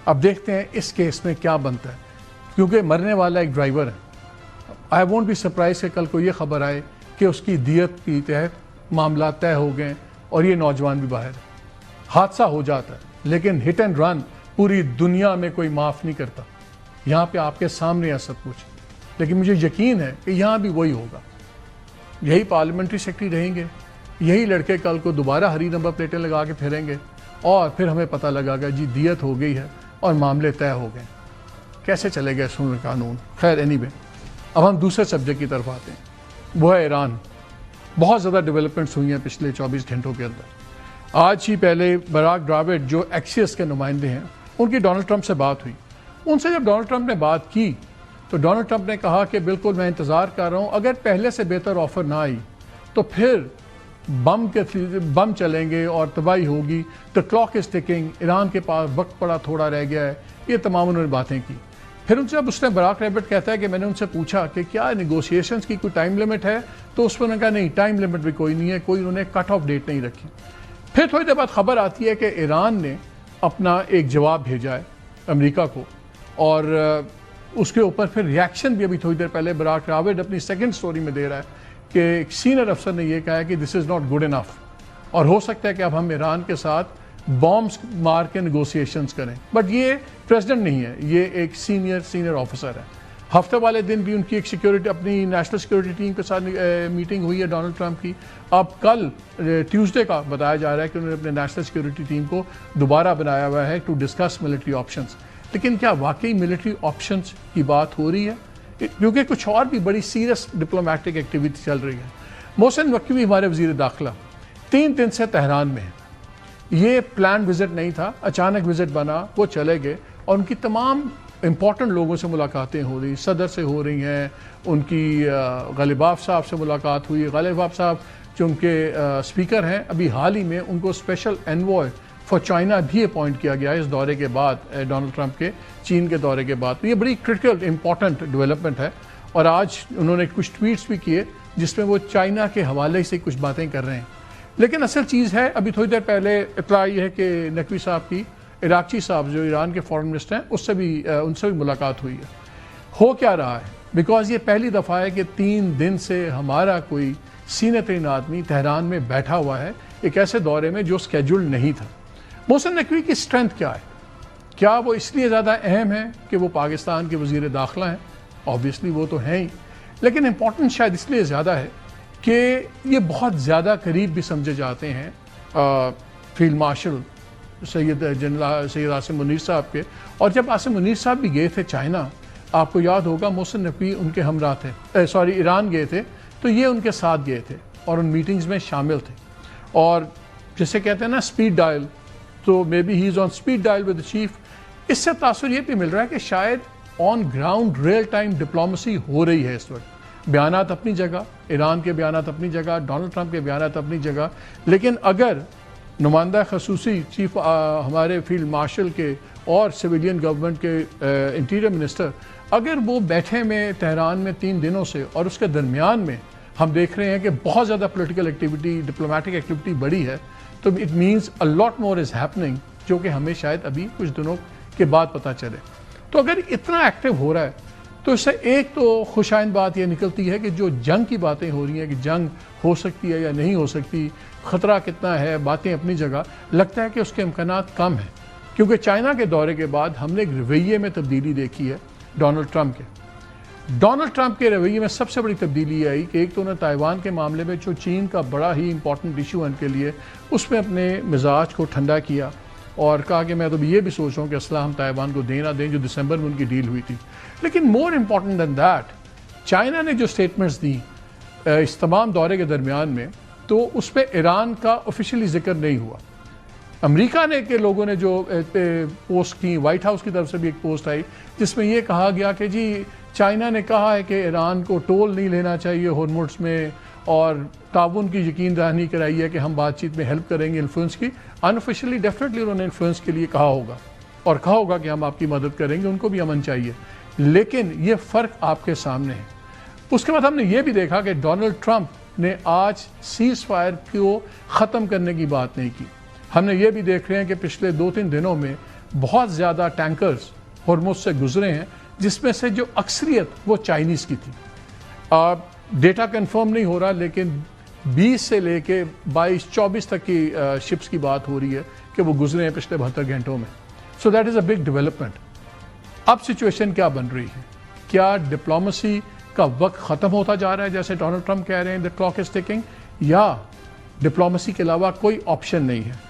اب دیکھتے ہیں اس کیس میں کیا بنتا ہے، کیونکہ مرنے والا ایک ڈرائیور ہے۔ آئی وونٹ بی سرپرائز کہ کل کو یہ خبر آئے کہ اس کی دیت کی تحت معاملات طے ہو گئے اور یہ نوجوان بھی باہر ہے۔ حادثہ ہو جاتا ہے، لیکن ہٹ اینڈ رن پوری دنیا میں کوئی معاف نہیں کرتا۔ یہاں پہ آپ کے سامنے ہے سب کچھ، لیکن مجھے یقین ہے کہ یہاں بھی وہی ہوگا۔ یہی پارلیمنٹری سیکرٹری رہیں گے، یہی لڑکے کل کو دوبارہ ہری نمبر پلیٹیں لگا کے پھریں گے، اور پھر ہمیں پتہ لگا گا جی دیت ہو گئی ہے اور معاملے طے ہو گئے۔ کیسے چلے گئے سنن قانون؟ خیر اینی وے، اب ہم دوسرے سبجیکٹ کی طرف آتے ہیں، وہ ہے ایران۔ بہت زیادہ ڈیولپمنٹس ہوئی ہیں پچھلے 24 گھنٹوں کے اندر۔ آج ہی پہلے براک ڈراوڈ جو ایکسیس کے نمائندے ہیں، ان کی ڈونلڈ ٹرمپ سے بات ہوئی۔ ان سے جب ڈونلڈ ٹرمپ نے بات کی تو ڈونلڈ ٹرمپ نے کہا کہ بالکل میں انتظار کر رہا ہوں، اگر پہلے سے بہتر آفر نہ آئی تو پھر بم چلیں گے اور تباہی ہوگی۔ The clock is taking, Iran کے پاس وقت پڑا تھوڑا رہ گیا ہے، یہ تمام انہوں نے باتیں کی۔ پھر جب اس نے براک ریبٹ کہتا ہے کہ میں نے ان سے پوچھا کہ کیا نیگوشیشنز کی کوئی ٹائم لمٹ ہے، تو اس پر انہوں نے کہا نہیں، ٹائم لمٹ بھی کوئی نہیں ہے، کوئی انہوں نے کٹ آف ڈیٹ نہیں رکھی۔ پھر تھوڑی دیر بعد خبر آتی ہے کہ ایران نے اپنا ایک جواب بھیجا ہے امریکہ کو، اور اس کے اوپر پھر ریاکشن بھی ابھی تھوڑی دیر پہلے براک ریبٹ اپنی سیکنڈ سٹوری میں دے رہا ہے کہ ایک سینئر افسر نے یہ کہا ہے کہ دس از ناٹ گڈ انف، اور ہو سکتا ہے کہ اب ہم ایران کے ساتھ بامبس مار کے نیگوسیشنز کریں۔ بٹ یہ پریزیڈنٹ نہیں ہے، یہ ایک سینئر آفیسر ہے۔ ہفتے والے دن بھی ان کی ایک سیکیورٹی، اپنی نیشنل سیکیورٹی ٹیم کے ساتھ میٹنگ ہوئی ہے ڈونلڈ ٹرمپ کی۔ اب کل ٹیوزڈے کا بتایا جا رہا ہے کہ انہوں نے اپنے نیشنل سیکیورٹی ٹیم کو دوبارہ بنایا ہوا ہے ٹو ڈسکس ملٹری آپشنز۔ لیکن کیا واقعی ملٹری آپشنز کی بات ہو رہی ہے؟ کیونکہ کچھ اور بھی بڑی سیریس ڈپلومیٹک ایکٹیویٹی چل رہی ہے۔ محسن نقوی ہمارے وزیر داخلہ 3 دن سے تہران میں ہیں۔ یہ پلان وزٹ نہیں تھا، اچانک وزٹ بنا، وہ چلے گئے، اور ان کی تمام امپورٹنٹ لوگوں سے ملاقاتیں ہو رہی، صدر سے ہو رہی ہیں، ان کی غالباف صاحب سے ملاقات ہوئی۔ غالباف صاحب جو ان کے اسپیکر ہیں، ابھی حال ہی میں ان کو اسپیشل انوائے فار چائنا بھی اپوائنٹ کیا گیا ہے اس دورے کے بعد، ڈونلڈ ٹرمپ کے چین کے دورے کے بعد۔ تو یہ بڑی کرٹیکل امپورٹنٹ ڈیولپمنٹ ہے، اور آج انہوں نے کچھ ٹویٹس بھی کیے جس میں وہ چائنا کے حوالے سے کچھ باتیں کر رہے ہیں۔ لیکن اصل چیز ہے، ابھی تھوڑی دیر پہلے اطلاع یہ ہے کہ نقوی صاحب کی عراقچی صاحب جو ایران کے فارن منسٹر ہیں ان سے بھی ملاقات ہوئی ہے۔ ہو کیا رہا ہے؟ بیکاز یہ پہلی دفعہ ہے کہ 3 دن سے ہمارا کوئی سینئر ترین آدمی تہران میں بیٹھا ہوا ہے ایک ایسے دورے میں جو اسکیجول نہیں تھا۔ محسن نقوی کی اسٹرینتھ کیا ہے؟ کیا وہ اس لیے زیادہ اہم ہے کہ وہ پاکستان کے وزیر داخلہ ہیں؟ آبویسلی وہ تو ہیں ہی، لیکن امپورٹنٹ شاید اس لیے زیادہ ہے کہ یہ بہت زیادہ قریب بھی سمجھے جاتے ہیں فیلڈ مارشل سید عاصم منیر صاحب کے۔ اور جب عاصم منیر صاحب بھی گئے تھے چائنا، آپ کو یاد ہوگا محسن نقوی ان کے ہمراہ تھے، ایران گئے تھے تو یہ ان کے ساتھ گئے تھے اور ان میٹنگز میں شامل تھے، اور جسے کہتے ہیں نا اسپیڈ ڈائل، تو may be he is on speed dial with the chief. اس سے تاثر یہ بھی مل رہا ہے کہ شاید on ground real time diplomacy ہو رہی ہے اس وقت۔ بیانات اپنی جگہ، ایران کے بیانات اپنی جگہ، ڈونلڈ ٹرمپ کے بیانات اپنی جگہ، لیکن اگر نمائندہ خصوصی چیف ہمارے فیلڈ مارشل کے اور سویلین گورنمنٹ کے انٹیریئر منسٹر اگر وہ بیٹھے میں تہران میں 3 دنوں سے، اور اس کے درمیان میں ہم دیکھ رہے ہیں کہ بہت زیادہ پولیٹیکل ایکٹیویٹی، ڈپلومیٹک ایکٹیویٹی بڑی ہے، تو it means a lot more is happening, جو کہ ہمیں شاید ابھی کچھ دنوں کے بعد پتہ چلے۔ تو اگر اتنا ایکٹیو ہو رہا ہے تو اس سے ایک تو خوش آئند بات یہ نکلتی ہے کہ جو جنگ کی باتیں ہو رہی ہیں کہ جنگ ہو سکتی ہے یا نہیں ہو سکتی، خطرہ کتنا ہے، باتیں اپنی جگہ، لگتا ہے کہ اس کے امکانات کم ہیں، کیونکہ چائنا کے دورے کے بعد ہم نے ایک رویے میں تبدیلی دیکھی ہے ڈونلڈ ٹرمپ کے۔ ڈونلڈ ٹرمپ کے رویے میں سب سے بڑی تبدیلی آئی کہ ایک تو انہوں نے تائیوان کے معاملے میں جو چین کا بڑا ہی امپورٹنٹ ایشو ہے ان کے لیے، اس میں اپنے مزاج کو ٹھنڈا کیا اور کہا کہ میں تو یہ بھی سوچ رہا ہوں کہ اسلحہ ہم تائیوان کو دیں نہ دیں، جو دسمبر میں ان کی ڈیل ہوئی تھی۔ لیکن more important than that, China نے جو سٹیٹمنٹس دی اس تمام دورے کے درمیان میں، تو اس پہ ایران کا آفیشیلی ذکر نہیں ہوا۔ امریکہ نے کے لوگوں نے جو پوسٹ کی، وائٹ ہاؤس کی طرف سے بھی ایک پوسٹ آئی جس میں یہ کہا گیا کہ جی چائنا نے کہا ہے کہ ایران کو ٹول نہیں لینا چاہیے ہارموز میں، اور تعاون کی یقین دہانی کرائی ہے کہ ہم بات چیت میں ہیلپ کریں گے انفلوئنس کی۔ انآفیشلی ڈیفینیٹلی انہوں نے انفلوئنس کے لیے کہا ہوگا، اور کہا ہوگا کہ ہم آپ کی مدد کریں گے، ان کو بھی امن چاہیے، لیکن یہ فرق آپ کے سامنے ہے۔ اس کے بعد ہم نے یہ بھی دیکھا کہ ڈونلڈ ٹرمپ نے آج سیز فائر کو ختم کرنے کی بات نہیں کی۔ ہم نے یہ بھی دیکھ رہے ہیں کہ پچھلے 2-3 دنوں میں بہت زیادہ ٹینکرز ہرمز سے گزرے ہیں، جس میں سے جو اکثریت وہ چائنیز کی تھی. ڈیٹا کنفرم نہیں ہو رہا، لیکن 20 سے لے کے 22-24 تک کی شپس کی بات ہو رہی ہے کہ وہ گزرے ہیں پچھلے 72 گھنٹوں میں. So that is a big development. اب سچویشن کیا بن رہی ہے؟ کیا ڈپلومسی کا وقت ختم ہوتا جا رہا ہے جیسے ڈونلڈ ٹرمپ کہہ رہے ہیں the clock is ticking، یا ڈپلومسی کے علاوہ کوئی آپشن نہیں ہے؟